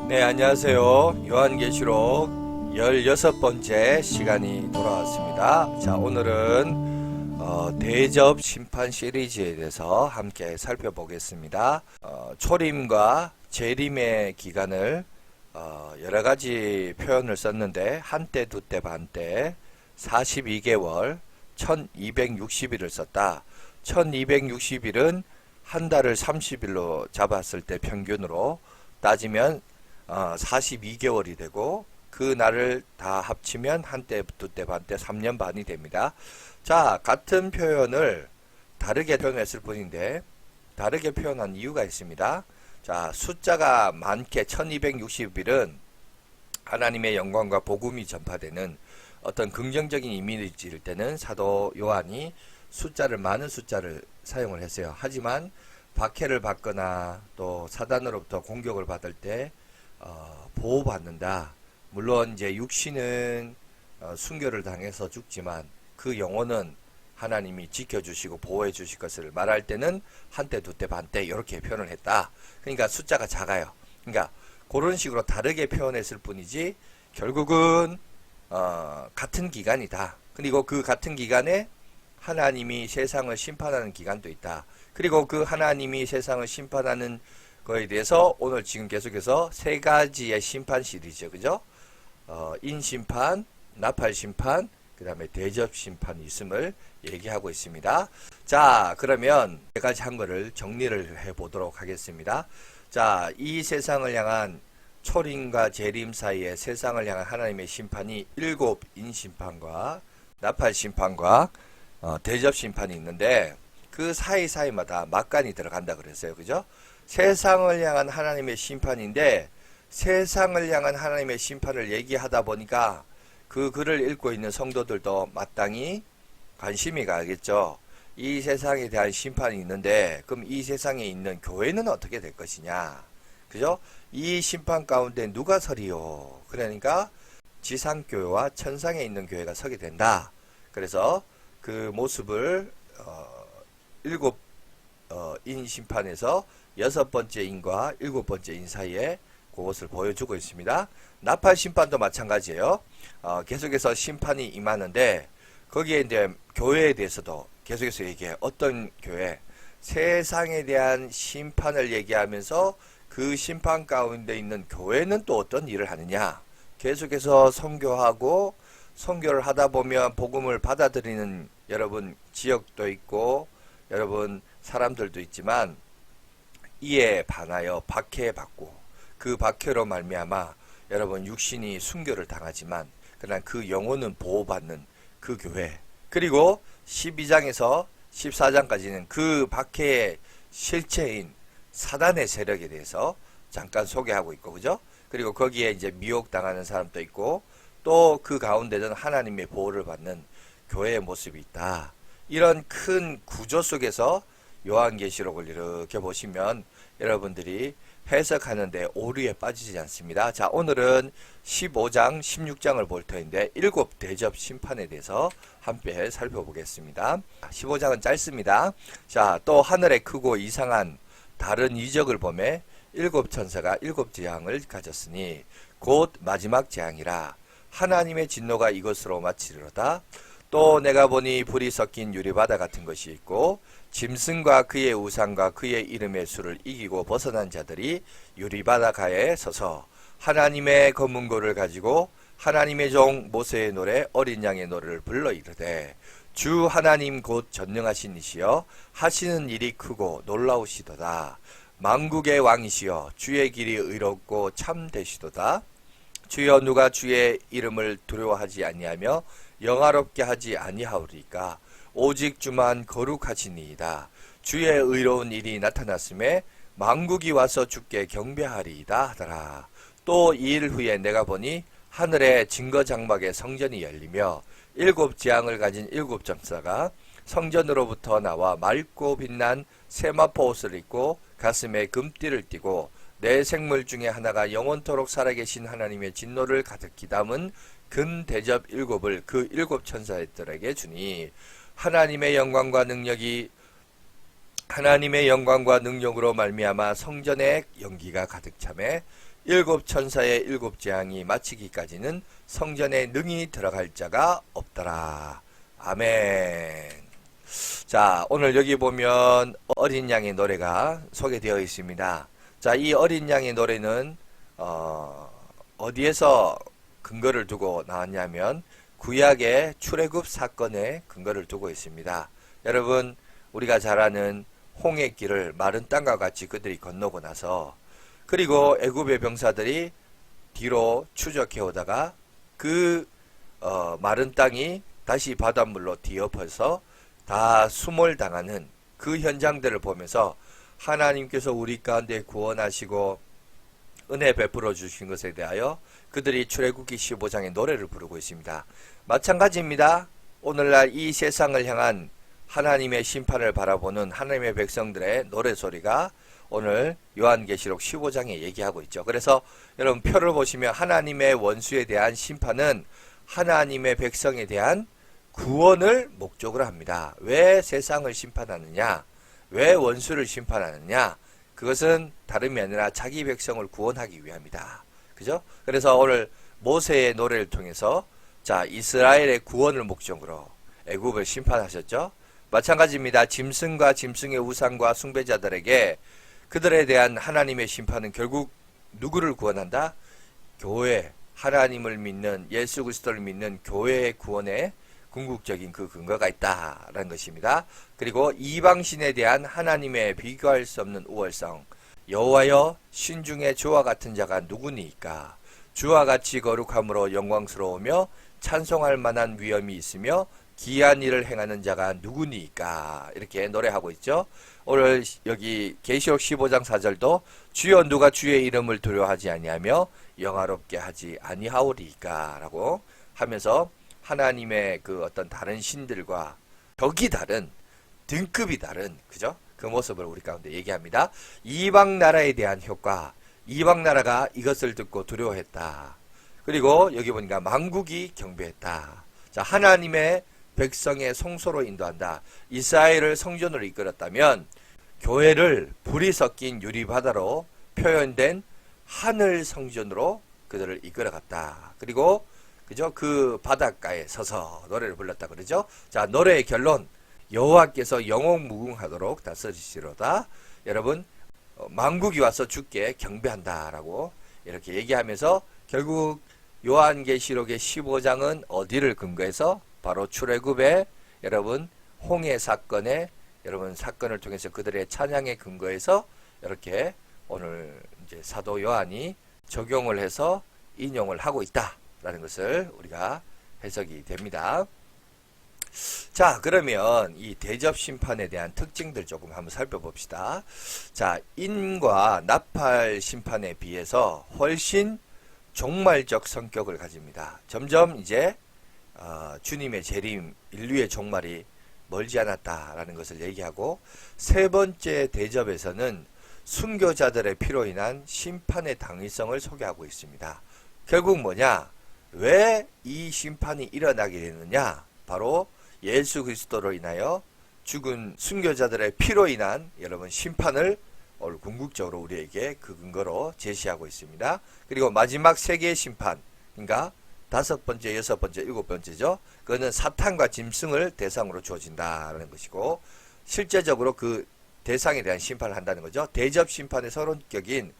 네, 안녕하세요. 요한계시록 16번째 시간이 돌아왔습니다. 자, 오늘은 대접 심판 시리즈에 대해서 함께 살펴보겠습니다. 초림과 재림의 기간을 여러 가지 표현을 썼는데 한때, 두때, 반때, 42개월, 1260일을 썼다. 1260일은 한 달을 30일로 잡았을 때 평균으로 따지면 42개월이 되고 그 날을 다 합치면 한때, 두때, 반때, 3년 반이 됩니다. 자, 같은 표현을 다르게 표현했을 뿐인데 다르게 표현한 이유가 있습니다. 자, 숫자가 많게 1260일은 하나님의 영광과 복음이 전파되는 어떤 긍정적인 이미지일 때는 사도 요한이 많은 숫자를 사용을 했어요. 하지만 박해를 받거나 또 사단으로부터 공격을 받을 때 보호받는다. 물론 이제 육신은 순교를 당해서 죽지만 그 영혼은 하나님이 지켜주시고 보호해 주실 것을 말할 때는 한때, 두때, 반때 이렇게 표현을 했다. 그러니까 숫자가 작아요. 그러니까 그런 식으로 다르게 표현했을 뿐이지 결국은 같은 기간이다. 그리고 그 같은 기간에 하나님이 세상을 심판하는 기간도 있다. 그리고 그 하나님이 세상을 심판하는 거에 대해서 오늘 지금 계속해서 세 가지의 심판 시리즈, 그죠? 인심판, 나팔심판, 그 다음에 대접심판이 있음을 얘기하고 있습니다. 자, 그러면 네 가지 한 거를 정리를 해보도록 하겠습니다. 자, 이 세상을 향한 초림과 재림 사이에 세상을 향한 하나님의 심판이 7 인심판과 나팔심판과 대접심판이 있는데 그 사이사이마다 막간이 들어간다 그랬어요. 그죠? 세상을 향한 하나님의 심판인데 세상을 향한 하나님의 심판을 얘기하다 보니까 그 글을 읽고 있는 성도들도 마땅히 관심이 가겠죠. 이 세상에 대한 심판이 있는데 그럼 이 세상에 있는 교회는 어떻게 될 것이냐. 그죠? 이 심판 가운데 누가 서리요? 그러니까 지상교회와 천상에 있는 교회가 서게 된다. 그래서 그 모습을 7 인 심판에서 6번째 인과 7번째 인 사이에 그것을 보여주고 있습니다. 나팔 심판도 마찬가지예요. 계속해서 심판이 임하는데 거기에 이제 교회에 대해서도 계속해서 얘기해요. 어떤 교회? 세상에 대한 심판을 얘기하면서 그 심판 가운데 있는 교회는 또 어떤 일을 하느냐? 계속해서 선교하고 선교를 하다 보면 복음을 받아들이는 여러분 지역도 있고 여러분 사람들도 있지만 이에 반하여 박해받고 그 박해로 말미암아 여러분 육신이 순교를 당하지만 그러나 그 영혼은 보호받는 그 교회, 그리고 12장에서 14장까지는 그 박해의 실체인 사단의 세력에 대해서 잠깐 소개하고 있고, 그죠? 그리고 거기에 이제 미혹당하는 사람도 있고 또 그 가운데는 하나님의 보호를 받는 교회의 모습이 있다. 이런 큰 구조 속에서 요한계시록을 이렇게 보시면 여러분들이 해석하는데 오류에 빠지지 않습니다. 자, 오늘은 15장, 16장을 볼 터인데 7 대접 심판에 대해서 함께 살펴보겠습니다. 15장은 짧습니다. 자, 또 하늘에 크고 이상한 다른 이적을 보매 7 천사가 7 재앙을 가졌으니 곧 마지막 재앙이라. 하나님의 진노가 이것으로 마치리로다. 또 내가 보니 불이 섞인 유리바다 같은 것이 있고 짐승과 그의 우상과 그의 이름의 수를 이기고 벗어난 자들이 유리바다 가에 서서 하나님의 검은고를 가지고 하나님의 종 모세의 노래 어린 양의 노래를 불러 이르되 주 하나님 곧 전능하신 이시여 하시는 일이 크고 놀라우시도다. 만국의 왕이시여 주의 길이 의롭고 참되시도다. 주여 누가 주의 이름을 두려워하지 아니하며 영화롭게 하지 아니하오리까. 오직 주만 거룩하시니이다. 주의 의로운 일이 나타났음에 만국이 와서 주께 경배하리이다 하더라. 또 2일 후에 내가 보니 하늘에 증거 장막의 성전이 열리며 7 재앙을 가진 7 점사가 성전으로부터 나와 맑고 빛난 세마포 옷을 입고 가슴에 금띠를 띠고 내 생물 중에 하나가 영원토록 살아계신 하나님의 진노를 가득히 담은 금 대접 7을 그 7 천사들에게 주니 하나님의 영광과 능력이 하나님의 영광과 능력으로 말미암아 성전에 연기가 가득 차매 일곱 천사의 일곱 재앙이 마치기까지는 성전에 능히 들어갈 자가 없더라. 아멘. 자, 오늘 여기 보면 어린 양의 노래가 소개되어 있습니다. 자, 이 어린 양의 노래는 어디에서 근거를 두고 나왔냐면 구약의 출애굽 사건에 근거를 두고 있습니다. 여러분, 우리가 잘 아는 홍해길을 마른 땅과 같이 그들이 건너고 나서, 그리고 애굽의 병사들이 뒤로 추적해 오다가 그 마른 땅이 다시 바닷물로 뒤엎어서 다 수몰당하는 그 현장들을 보면서 하나님께서 우리 가운데 구원하시고 은혜 베풀어 주신 것에 대하여 그들이 출애굽기 15장의 노래를 부르고 있습니다. 마찬가지입니다. 오늘날 이 세상을 향한 하나님의 심판을 바라보는 하나님의 백성들의 노래소리가 오늘 요한계시록 15장에 얘기하고 있죠. 그래서 여러분 표를 보시면 하나님의 원수에 대한 심판은 하나님의 백성에 대한 구원을 목적으로 합니다. 왜 세상을 심판하느냐? 왜 원수를 심판하느냐? 그것은 다름이 아니라 자기 백성을 구원하기 위함이다. 그죠? 그래서 오늘 모세의 노래를 통해서 자, 이스라엘의 구원을 목적으로 애굽을 심판하셨죠. 마찬가지입니다. 짐승과 짐승의 우상과 숭배자들에게 그들에 대한 하나님의 심판은 결국 누구를 구원한다? 교회, 하나님을 믿는, 예수 그리스도를 믿는 교회의 구원에 궁극적인 그 근거가 있다라는 것입니다. 그리고 이방신에 대한 하나님의 비교할 수 없는 우월성, 여호와여 신중에 주와 같은 자가 누구니까? 주와 같이 거룩함으로 영광스러우며 찬송할 만한 위엄이 있으며 기이한 일을 행하는 자가 누구니까? 이렇게 노래하고 있죠. 오늘 여기 계시록 15장 4절도 주여 누가 주의 이름을 두려워하지 아니하며 영화롭게 하지 아니하오리까? 라고 하면서 하나님의 그 어떤 다른 신들과 격이 다른, 등급이 다른, 그죠? 그 모습을 우리 가운데 얘기합니다. 이방 나라에 대한 효과, 이방 나라가 이것을 듣고 두려워했다. 그리고 여기 보니까 만국이 경배했다. 자, 하나님의 백성의 성소로 인도한다. 이스라엘을 성전으로 이끌었다면 교회를 불이 섞인 유리바다로 표현된 하늘 성전으로 그들을 이끌어갔다. 그리고 그죠? 그 바닷가에 서서 노래를 불렀다 그러죠? 자, 노래의 결론. 여호와께서 영웅무궁하도록 다스리시로다. 여러분, 만국이 와서 주께 경배한다라고 이렇게 얘기하면서 결국 요한계시록의 15장은 어디를 근거해서 바로 출애굽의 여러분 홍해 사건의 여러분 사건을 통해서 그들의 찬양의 근거에서 이렇게 오늘 이제 사도 요한이 적용을 해서 인용을 하고 있다라는 것을 우리가 해석이 됩니다. 자, 그러면 이 대접 심판에 대한 특징들 조금 한번 살펴봅시다. 자, 인과 나팔 심판에 비해서 훨씬 종말적 성격을 가집니다. 점점 이제 주님의 재림, 인류의 종말이 멀지 않았다라는 것을 얘기하고, 세 번째 대접에서는 순교자들의 피로 인한 심판의 당위성을 소개하고 있습니다. 결국 뭐냐? 왜 이 심판이 일어나게 되느냐? 바로 예수 그리스도로 인하여 죽은 순교자들의 피로 인한 여러분 심판을 오늘 궁극적으로 우리에게 그 근거로 제시하고 있습니다. 그리고 마지막 세계의 심판, 그러니까 다섯 번째, 여섯 번째, 일곱 번째죠. 그거는 사탄과 짐승을 대상으로 주어진다라는 것이고, 실제적으로 그 대상에 대한 심판을 한다는 거죠. 대접 심판의 서론격인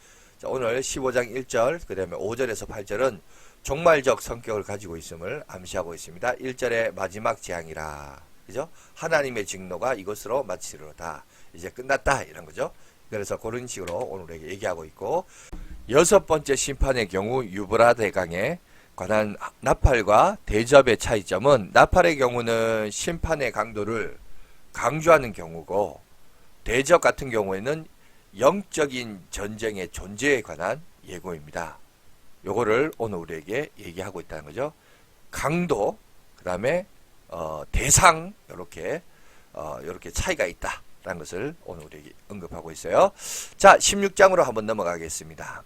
오늘 15장 1절, 그 다음에 5절에서 8절은 종말적 성격을 가지고 있음을 암시하고 있습니다. 1절의 마지막 재앙이라, 그죠? 하나님의 직노가 이것으로 마치리로다. 이제 끝났다, 이런 거죠. 그래서 그런 식으로 오늘 얘기하고 있고, 여섯 번째 심판의 경우 유브라 대강에 관한 나팔과 대접의 차이점은, 나팔의 경우는 심판의 강도를 강조하는 경우고, 대접 같은 경우에는 영적인 전쟁의 존재에 관한 예고입니다. 요거를 오늘 우리에게 얘기하고 있다는 거죠. 강도, 그 다음에 대상, 요렇게 차이가 있다라는 것을 오늘 우리에게 언급하고 있어요. 자, 16장으로 한번 넘어가겠습니다.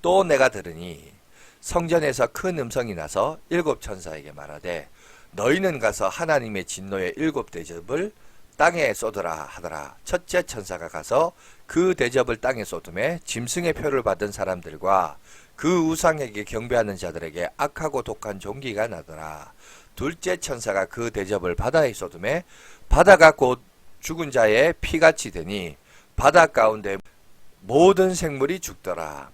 또 내가 들으니 성전에서 큰 음성이 나서 일곱 천사에게 말하되, 너희는 가서 하나님의 진노의 일곱 대접을 땅에 쏟으라 하더라. 첫째 천사가 가서 그 대접을 땅에 쏟음에 짐승의 표를 받은 사람들과 그 우상에게 경배하는 자들에게 악하고 독한 종기가 나더라. 둘째 천사가 그 대접을 바다에 쏟음에 바다가 곧 죽은 자의 피같이 되니 바다 가운데 모든 생물이 죽더라.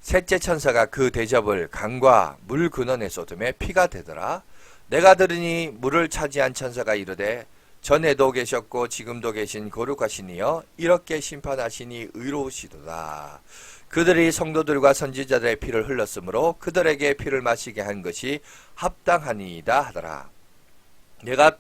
셋째 천사가 그 대접을 강과 물 근원에 쏟음에 피가 되더라. 내가 들으니 물을 차지한 천사가 이르되 전에도 계셨고 지금도 계신 거룩하신 이여 이렇게 심판하시니 의로우시도다. 그들이 성도들과 선지자들의 피를 흘렸으므로 그들에게 피를 마시게 한 것이 합당하니이다 하더라. 내가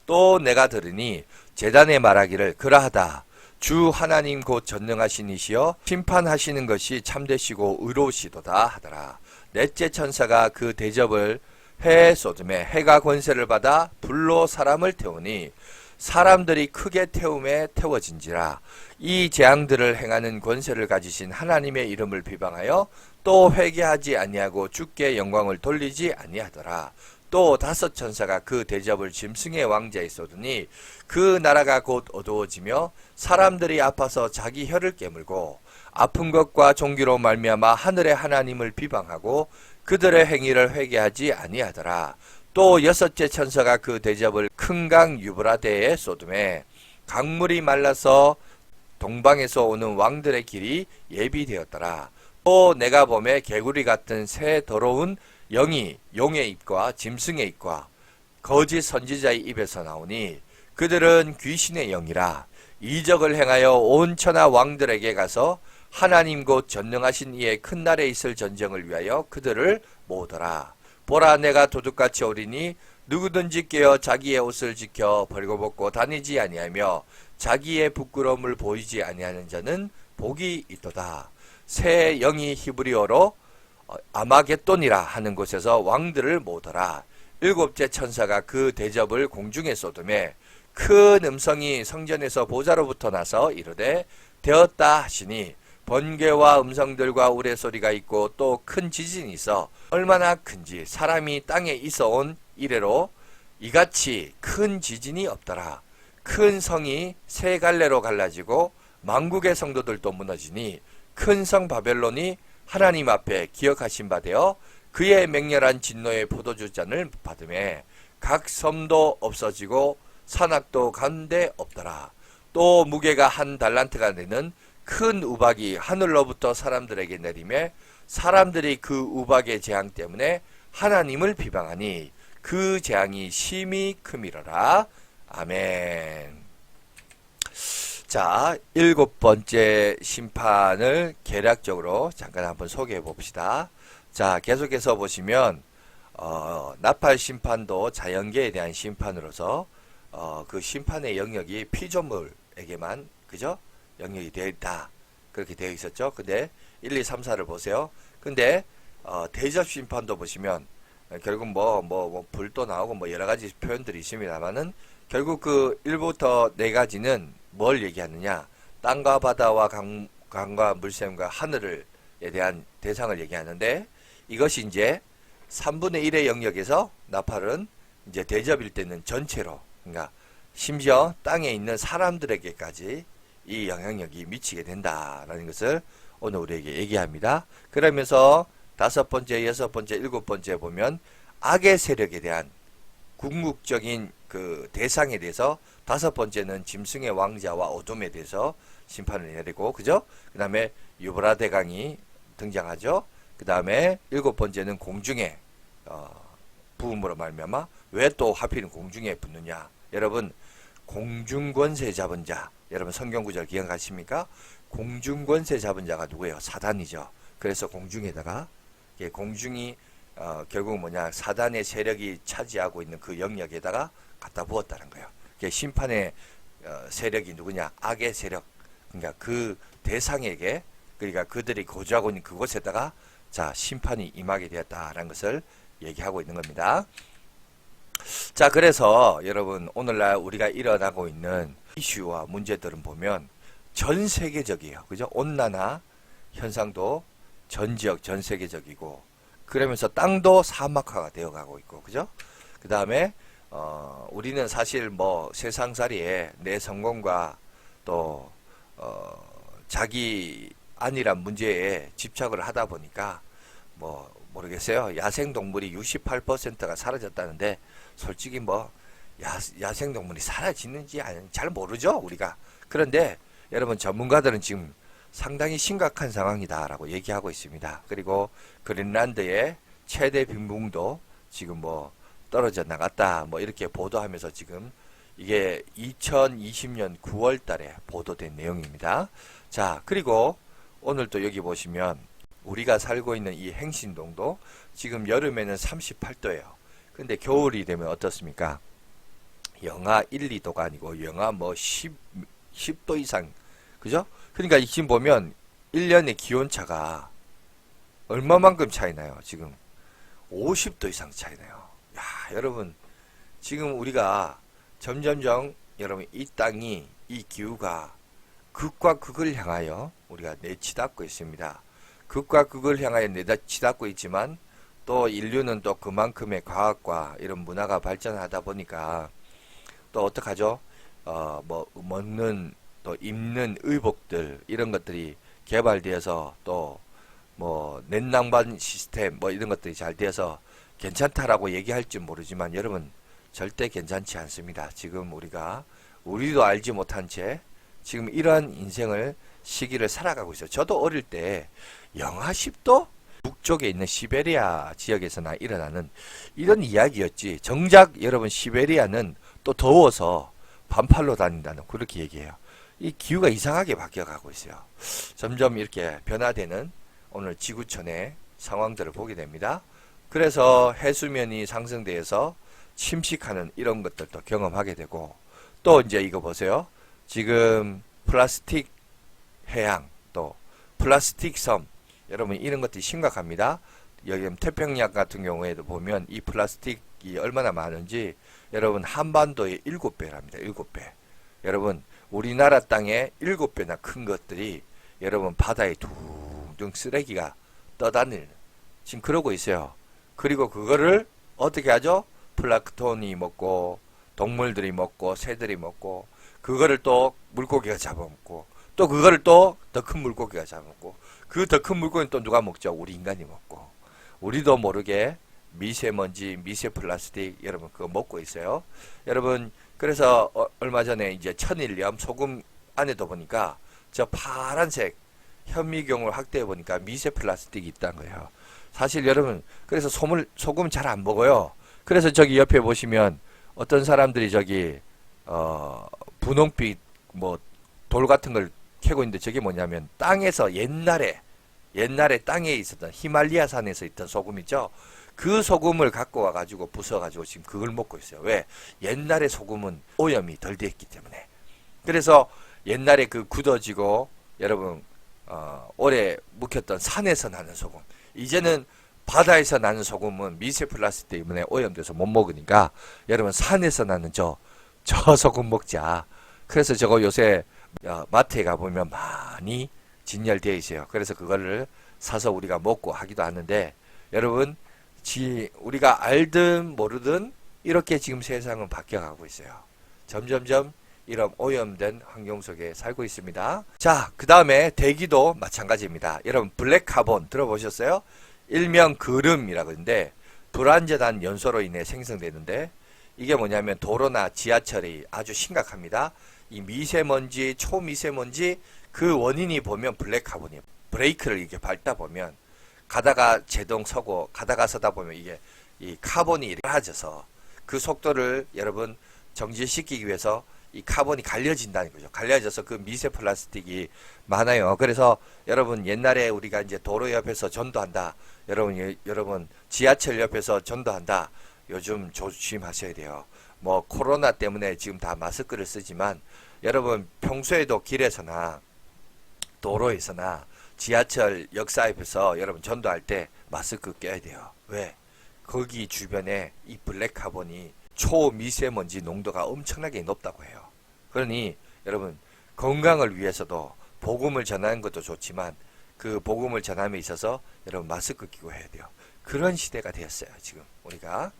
또 내가 들으니 제단에 말하기를 그러하다. 주 하나님 곧 전능하신 이시여 심판하시는 것이 참되시고 의로우시도다 하더라. 넷째 천사가 그 대접을 해에 쏟음에 해가 권세를 받아 불로 사람을 태우니 사람들이 크게 태움에 태워진지라. 이 재앙들을 행하는 권세를 가지신 하나님의 이름을 비방하여 또 회개하지 아니하고 주께 영광을 돌리지 아니하더라. 또 다섯 천사가 그 대접을 짐승의 왕자에 쏟으니 그 나라가 곧 어두워지며 사람들이 아파서 자기 혀를 깨물고 아픈 것과 종기로 말미암아 하늘의 하나님을 비방하고 그들의 행위를 회개하지 아니하더라. 또 여섯째 천사가 그 대접을 큰 강 유브라데에 쏟음에 강물이 말라서 동방에서 오는 왕들의 길이 예비되었더라. 또 내가 보매 개구리 같은 새 더러운 영이 용의 입과 짐승의 입과 거짓 선지자의 입에서 나오니 그들은 귀신의 영이라. 이적을 행하여 온 천하 왕들에게 가서 하나님 곧 전능하신 이의 큰 날에 있을 전쟁을 위하여 그들을 모으더라. 보라 내가 도둑같이 오리니 누구든지 깨어 자기의 옷을 지켜 벌거벗고 다니지 아니하며 자기의 부끄러움을 보이지 아니하는 자는 복이 있도다. 새 영이 히브리어로 아마겟돈이라 하는 곳에서 왕들을 모으더라. 일곱째 천사가 그 대접을 공중에 쏟음에 큰 음성이 성전에서 보좌로부터 나서 이르되 되었다 하시니 번개와 음성들과 우레소리가 있고 또 큰 지진이 있어 얼마나 큰지 사람이 땅에 있어 온 이래로 이같이 큰 지진이 없더라. 큰 성이 세 갈래로 갈라지고 만국의 성도들도 무너지니 큰 성 바벨론이 하나님 앞에 기억하신 바 되어 그의 맹렬한 진노의 포도주 잔을 받음에 각 섬도 없어지고 산악도 간데 없더라. 또 무게가 한 달란트가 되는 큰 우박이 하늘로부터 사람들에게 내리매 사람들이 그 우박의 재앙 때문에 하나님을 비방하니 그 재앙이 심히 크미러라. 아멘. 자, 일곱 번째 심판을 개략적으로 잠깐 한번 소개해 봅시다. 자, 계속해서 보시면 나팔 심판도 자연계에 대한 심판으로서 그 심판의 영역이 피조물에게만 그죠? 영역이 되어 있다. 그렇게 되어 있었죠. 근데 1, 2, 3, 4를 보세요. 근데 대접 심판도 보시면 결국 뭐 불도 나오고 뭐 여러 가지 표현들이 있습니다만은 결국 그 1부터 4가지는 뭘 얘기하느냐? 땅과 바다와 강과 물샘과 하늘에 대한 대상을 얘기하는데 이것이 이제 3분의 1의 영역에서 나팔은 이제 대접일 때는 전체로 그러니까 심지어 땅에 있는 사람들에게까지 이 영향력이 미치게 된다라는 것을 오늘 우리에게 얘기합니다. 그러면서 5번째, 6번째, 7번째 보면 악의 세력에 대한 궁극적인 그 대상에 대해서 5번째는 짐승의 왕자와 어둠에 대해서 심판을 내리고 그죠? 그 다음에 유브라데강이 등장하죠. 그 다음에 7번째는 공중에 부음으로 말미암아 왜 또 하필 공중에 붙느냐? 여러분 공중권세 잡은 자 여러분 성경구절 기억하십니까? 공중권세 잡은 자가 누구예요? 사단이죠. 그래서 공중에다가 공중이 결국 뭐냐 사단의 세력이 차지하고 있는 그 영역에다가 갖다 부었다는 거예요. 심판의 세력이 누구냐? 악의 세력. 그러니까 그 대상에게 그러니까 그들이 거주하고 있는 그곳에다가 자 심판이 임하게 되었다라는 것을 얘기하고 있는 겁니다. 자 그래서 여러분 오늘날 우리가 일어나고 있는 이슈와 문제들은 보면 전 세계적이에요. 그죠? 온난화 현상도 전 지역 전 세계적이고 그러면서 땅도 사막화가 되어가고 있고 그죠? 그 다음에 우리는 사실 뭐 세상살이에 내 성공과 또 자기 안일한 문제에 집착을 하다 보니까 뭐 모르겠어요. 야생동물이 68%가 사라졌다는데 솔직히 뭐 야생동물이 사라지는지 잘 모르죠, 우리가. 그런데 여러분, 전문가들은 지금 상당히 심각한 상황이다라고 얘기하고 있습니다. 그리고 그린란드의 최대 빈붕도 지금 뭐 떨어져 나갔다 뭐 이렇게 보도하면서 지금 이게 2020년 9월 달에 보도된 내용입니다. 자, 그리고 오늘 또 여기 보시면 우리가 살고 있는 이 행신동도 지금 여름에는 38도예요. 근데 겨울이 되면 어떻습니까? 영하 1, 2도가 아니고 영하 뭐 10도 이상, 그죠? 그러니까 지금 보면 1년의 기온차가 얼마만큼 차이나요? 지금 50도 이상 차이나요. 야, 여러분, 지금 우리가 점점점 여러분 이 땅이, 이 기후가 극과 극을 향하여 우리가 내치닫고 있습니다. 극과 극을 향하여 내치닫고 있지만 또 인류는 또 그만큼의 과학과 이런 문화가 발전하다 보니까 또 어떡하죠? 뭐 먹는 또 입는 의복들 이런 것들이 개발되어서 또 뭐 냉난방 시스템 뭐 이런 것들이 잘 되어서 괜찮다라고 얘기할지 모르지만 여러분, 절대 괜찮지 않습니다. 지금 우리도 알지 못한 채 지금 이러한 인생을 시기를 살아가고 있어요. 저도 어릴 때 영하 10도? 북쪽에 있는 시베리아 지역에서나 일어나는 이런 이야기였지. 정작 여러분, 시베리아는 또 더워서 반팔로 다닌다는 그렇게 얘기해요. 이 기후가 이상하게 바뀌어가고 있어요. 점점 이렇게 변화되는 오늘 지구촌의 상황들을 보게 됩니다. 그래서 해수면이 상승돼서 침식하는 이런 것들도 경험하게 되고, 또 이제 이거 보세요. 지금 플라스틱 해양, 또 플라스틱 섬, 여러분 이런 것들이 심각합니다. 여기 태평양 같은 경우에도 보면 이 플라스틱이 얼마나 많은지 여러분 한반도의 7배랍니다. 7배. 여러분, 우리나라 땅에 7배나 큰 것들이 여러분 바다에 둥둥 쓰레기가 떠다니는, 지금 그러고 있어요. 그리고 그거를 어떻게 하죠? 플랑크톤이 먹고 동물들이 먹고 새들이 먹고, 그거를 또 물고기가 잡아먹고, 또 그거를 또 더 큰 물고기가 잡아먹고, 그 더 큰 물고기는 또 누가 먹죠? 우리 인간이 먹고. 우리도 모르게 미세먼지, 미세플라스틱 여러분 그거 먹고 있어요. 여러분, 그래서 얼마 전에 이제 천일염 소금 안에도 보니까 저 파란색 현미경을 확대해 보니까 미세플라스틱이 있다는 거예요. 사실 여러분, 그래서 소금 잘 안 먹어요. 그래서 저기 옆에 보시면 어떤 사람들이 저기 분홍빛 뭐 돌 같은 걸 캐고 있는데, 저게 뭐냐면 땅에서 옛날에 땅에 있었던 히말리아 산에서 있던 소금 있죠. 그 소금을 갖고 와가지고 부숴가지고 지금 그걸 먹고 있어요. 왜? 옛날에 소금은 오염이 덜 됐기 때문에. 그래서 옛날에 그 굳어지고 여러분 오래 묵혔던 산에서 나는 소금, 이제는 바다에서 나는 소금은 미세 플라스틱 때문에 오염돼서 못 먹으니까 여러분 산에서 나는 저 소금 먹자. 그래서 저거 요새 마트에 가보면 많이 진열되어 있어요. 그래서 그거를 사서 우리가 먹고 하기도 하는데, 여러분 우리가 알든 모르든 이렇게 지금 세상은 바뀌어가고 있어요. 점점점 이런 오염된 환경 속에 살고 있습니다. 자, 그 다음에 대기도 마찬가지입니다. 여러분 블랙 카본 들어보셨어요? 일명 그름이라고 하는데 불안정한 연소로 인해 생성되는데, 이게 뭐냐면 도로나 지하철이 아주 심각합니다. 이 미세먼지, 초미세먼지 그 원인이 보면 블랙 카본이에요. 브레이크를 이렇게 밟다 보면 가다가 제동 서고 가다가 서다 보면 이게 이 카본이 갈라져서 그 속도를 여러분 정지시키기 위해서 이 카본이 갈려진다는 거죠. 갈려져서 그 미세 플라스틱이 많아요. 그래서 여러분 옛날에 우리가 이제 도로 옆에서 전도한다. 여러분 지하철 옆에서 전도한다. 요즘 조심하셔야 돼요. 뭐 코로나 때문에 지금 다 마스크를 쓰지만 여러분 평소에도 길에서나 도로에서나 지하철 역사 옆에서 여러분 전도할 때 마스크 껴야 돼요. 왜? 거기 주변에 이 블랙 카본이 초미세먼지 농도가 엄청나게 높다고 해요. 그러니 여러분 건강을 위해서도 복음을 전하는 것도 좋지만 그 복음을 전함에 있어서 여러분 마스크 끼고 해야 돼요. 그런 시대가 되었어요. 지금 우리가.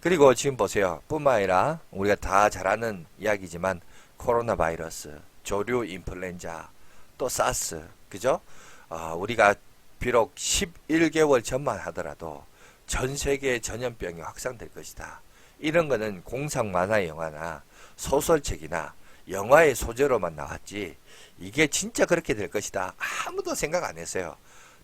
그리고 지금 보세요. 뿐만 아니라 우리가 다 잘 아는 이야기지만 코로나 바이러스, 조류 인플루엔자, 또 사스, 그죠? 우리가 비록 11개월 전만 하더라도 전 세계에 전염병이 확산될 것이다. 이런 거는 공상 만화 영화나 소설책이나 영화의 소재로만 나왔지 이게 진짜 그렇게 될 것이다. 아무도 생각 안 했어요.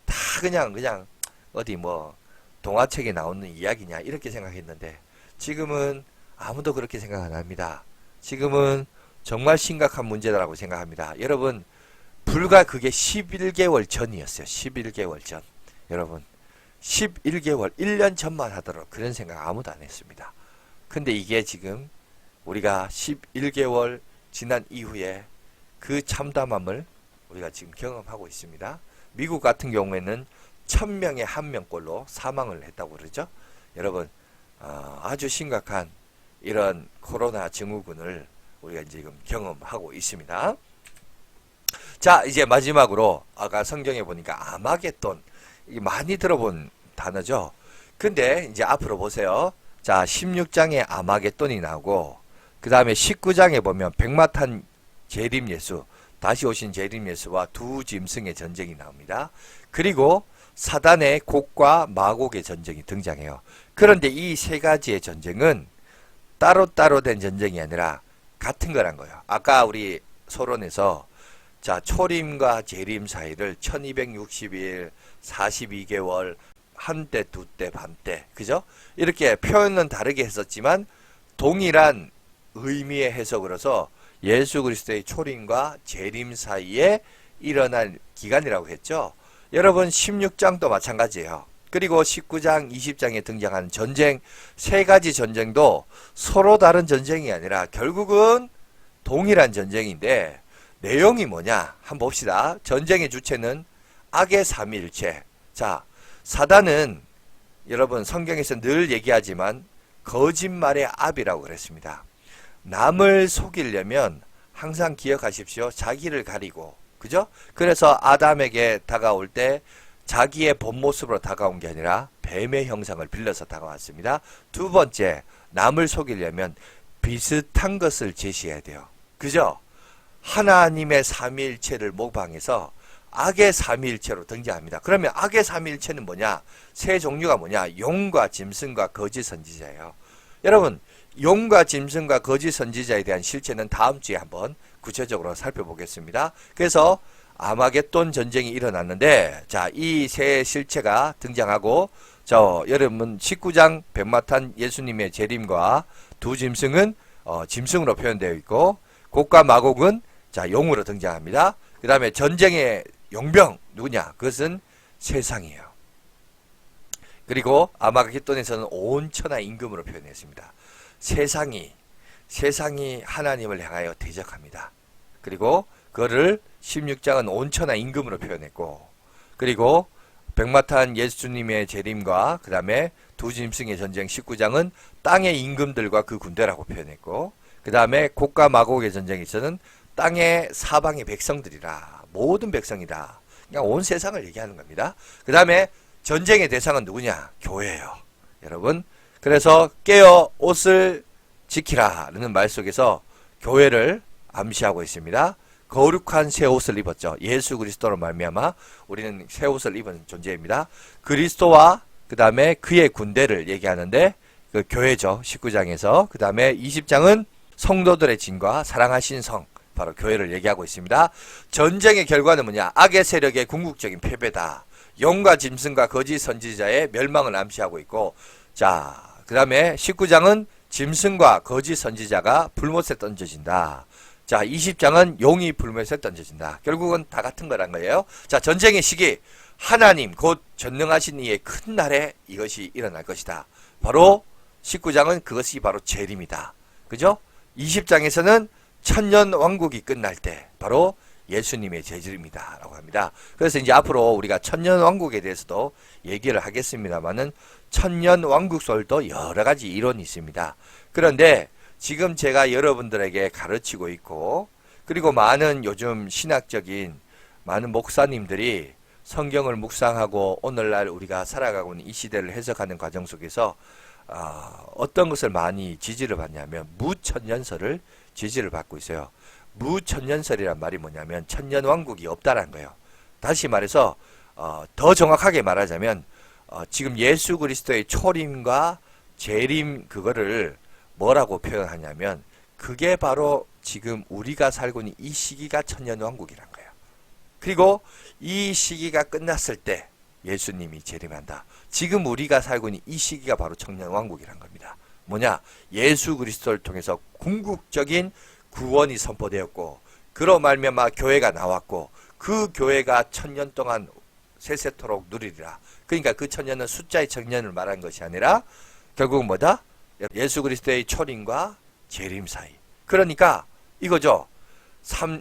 다 그냥 어디 뭐 동화책에 나오는 이야기냐 이렇게 생각했는데 지금은 아무도 그렇게 생각 안 합니다. 지금은 정말 심각한 문제라고 생각합니다. 여러분 불과 그게 11개월 전이었어요. 11개월 전. 여러분 11개월 1년 전만 하더라도 그런 생각 아무도 안 했습니다. 근데 이게 지금 우리가 11개월 지난 이후에 그 참담함을 우리가 지금 경험하고 있습니다. 미국 같은 경우에는 1000명에 1명꼴로 사망을 했다고 그러죠. 여러분 아주 심각한 이런 코로나 증후군을 우리가 지금 경험하고 있습니다. 자, 이제 마지막으로 아까 성경에 보니까 아마겟돈 많이 들어본 단어죠. 근데 이제 앞으로 보세요. 자, 16장에 아마겟돈이 나오고 그 다음에 19장에 보면 백마탄 재림 예수, 다시 오신 재림 예수와 두 짐승의 전쟁이 나옵니다. 그리고 사단의 곡과 마곡의 전쟁이 등장해요. 그런데 이 세 가지의 전쟁은 따로따로 된 전쟁이 아니라 같은 거란 거예요. 아까 우리 서론에서 자, 초림과 재림 사이를 1260일, 42개월, 한때, 두때, 반때, 그죠? 이렇게 표현은 다르게 했었지만 동일한 의미의 해석으로서 예수 그리스도의 초림과 재림 사이에 일어날 기간이라고 했죠. 여러분 16장도 마찬가지예요. 그리고 19장, 20장에 등장하는 전쟁, 세 가지 전쟁도 서로 다른 전쟁이 아니라 결국은 동일한 전쟁인데 내용이 뭐냐? 한번 봅시다. 전쟁의 주체는 악의 삼위일체. 자, 사단은 여러분 성경에서 늘 얘기하지만 거짓말의 압이라고 그랬습니다. 남을 속이려면 항상 기억하십시오. 자기를 가리고, 그죠? 그래서 아담에게 다가올 때 자기의 본 모습으로 다가온 게 아니라 뱀의 형상을 빌려서 다가왔습니다. 두 번째, 남을 속이려면 비슷한 것을 제시해야 돼요. 그죠? 하나님의 삼위일체를 모방해서 악의 삼위일체로 등장합니다. 그러면 악의 삼위일체는 뭐냐? 세 종류가 뭐냐? 용과 짐승과 거짓 선지자예요. 여러분, 용과 짐승과 거짓 선지자에 대한 실체는 다음 주에 한번 구체적으로 살펴보겠습니다. 그래서 아마겟돈 전쟁이 일어났는데, 자, 이 세 실체가 등장하고, 여러분 19장 백마탄 예수님의 재림과 두 짐승은 짐승으로 표현되어 있고, 곡과 마곡은 자, 용으로 등장합니다. 그 다음에 전쟁의 용병 누구냐? 그것은 세상이에요. 그리고 아마겟돈에서는 온 천하 임금으로 표현했습니다. 세상이 하나님을 향하여 대적합니다. 그리고 그거를 16장은 온 천하 임금으로 표현했고, 그리고 백마탄 예수님의 재림과 그 다음에 두 짐승의 전쟁 19장은 땅의 임금들과 그 군대라고 표현했고, 그 다음에 곡과 마곡의 전쟁에서는 땅의 사방의 백성들이라, 모든 백성이다. 그냥 온 세상을 얘기하는 겁니다. 그 다음에 전쟁의 대상은 누구냐? 교회예요. 여러분, 그래서 깨어 옷을 지키라는 말 속에서 교회를 암시하고 있습니다. 거룩한 새 옷을 입었죠. 예수 그리스도로 말미암아 우리는 새 옷을 입은 존재입니다. 그리스도와 그 다음에 그의 군대를 얘기하는데 그 교회죠. 19장에서. 그 다음에 20장은 성도들의 진과 사랑하신 성, 바로 교회를 얘기하고 있습니다. 전쟁의 결과는 뭐냐? 악의 세력의 궁극적인 패배다. 용과 짐승과 거짓 선지자의 멸망을 암시하고 있고, 자, 그 다음에 19장은 짐승과 거짓 선지자가 불못에 던져진다. 자, 20장은 용이 불못에 던져진다. 결국은 다 같은 거란 거예요. 자, 전쟁의 시기, 하나님 곧 전능하신 이의 큰 날에 이것이 일어날 것이다. 바로 19장은 그것이 바로 재림이다. 그죠? 20장에서는 천년 왕국이 끝날 때 바로 예수님의 재림이다 라고 합니다. 그래서 이제 앞으로 우리가 천년 왕국에 대해서도 얘기를 하겠습니다만은 천년 왕국 설도 여러 가지 이론이 있습니다. 그런데 지금 제가 여러분들에게 가르치고 있고, 그리고 많은 요즘 신학적인 많은 목사님들이 성경을 묵상하고 오늘날 우리가 살아가고 있는 이 시대를 해석하는 과정 속에서 어떤 것을 많이 지지를 받냐면 무천년설을 지지를 받고 있어요. 무천년설이란 말이 뭐냐면 천년왕국이 없다라는 거예요. 다시 말해서 더 정확하게 말하자면 지금 예수 그리스도의 초림과 재림 그거를 뭐라고 표현하냐면 그게 바로 지금 우리가 살고 있는 이 시기가 천년왕국이란 거예요. 그리고 이 시기가 끝났을 때 예수님이 재림한다. 지금 우리가 살고 있는 이 시기가 바로 천년왕국이란 겁니다. 뭐냐? 예수 그리스도를 통해서 궁극적인 구원이 선포되었고 그로 말미암아 교회가 나왔고 그 교회가 천년 동안 세세토록 누리리라. 그러니까 그 천년은 숫자의 천년을 말하는 것이 아니라 결국은 뭐다? 예수 그리스도의 초림과 재림 사이. 그러니까 이거죠.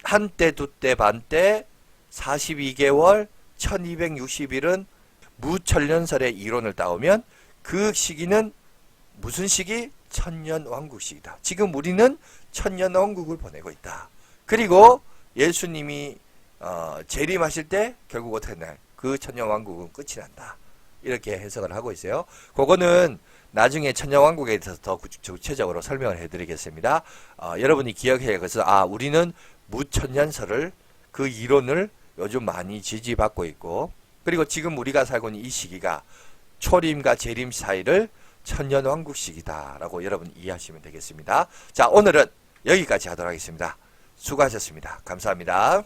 한때, 두때, 반때, 42개월, 1260일은 무천년설의 이론을 따오면 그 시기는 무슨 시기? 천년왕국 시기다. 지금 우리는 천년왕국을 보내고 있다. 그리고 예수님이 재림하실 때 결국 어떻게 되나요? 그 천년왕국은 끝이 난다. 이렇게 해석을 하고 있어요. 그거는 나중에 천년왕국에 대해서 더 구체적으로 설명을 해드리겠습니다. 여러분이 기억해야 해서 우리는 무천년설을 그 이론을 요즘 많이 지지받고 있고 그리고 지금 우리가 살고 있는 이 시기가 초림과 재림 사이를 천년왕국 시기다라고 여러분 이해하시면 되겠습니다. 자, 오늘은 여기까지 하도록 하겠습니다. 수고하셨습니다. 감사합니다.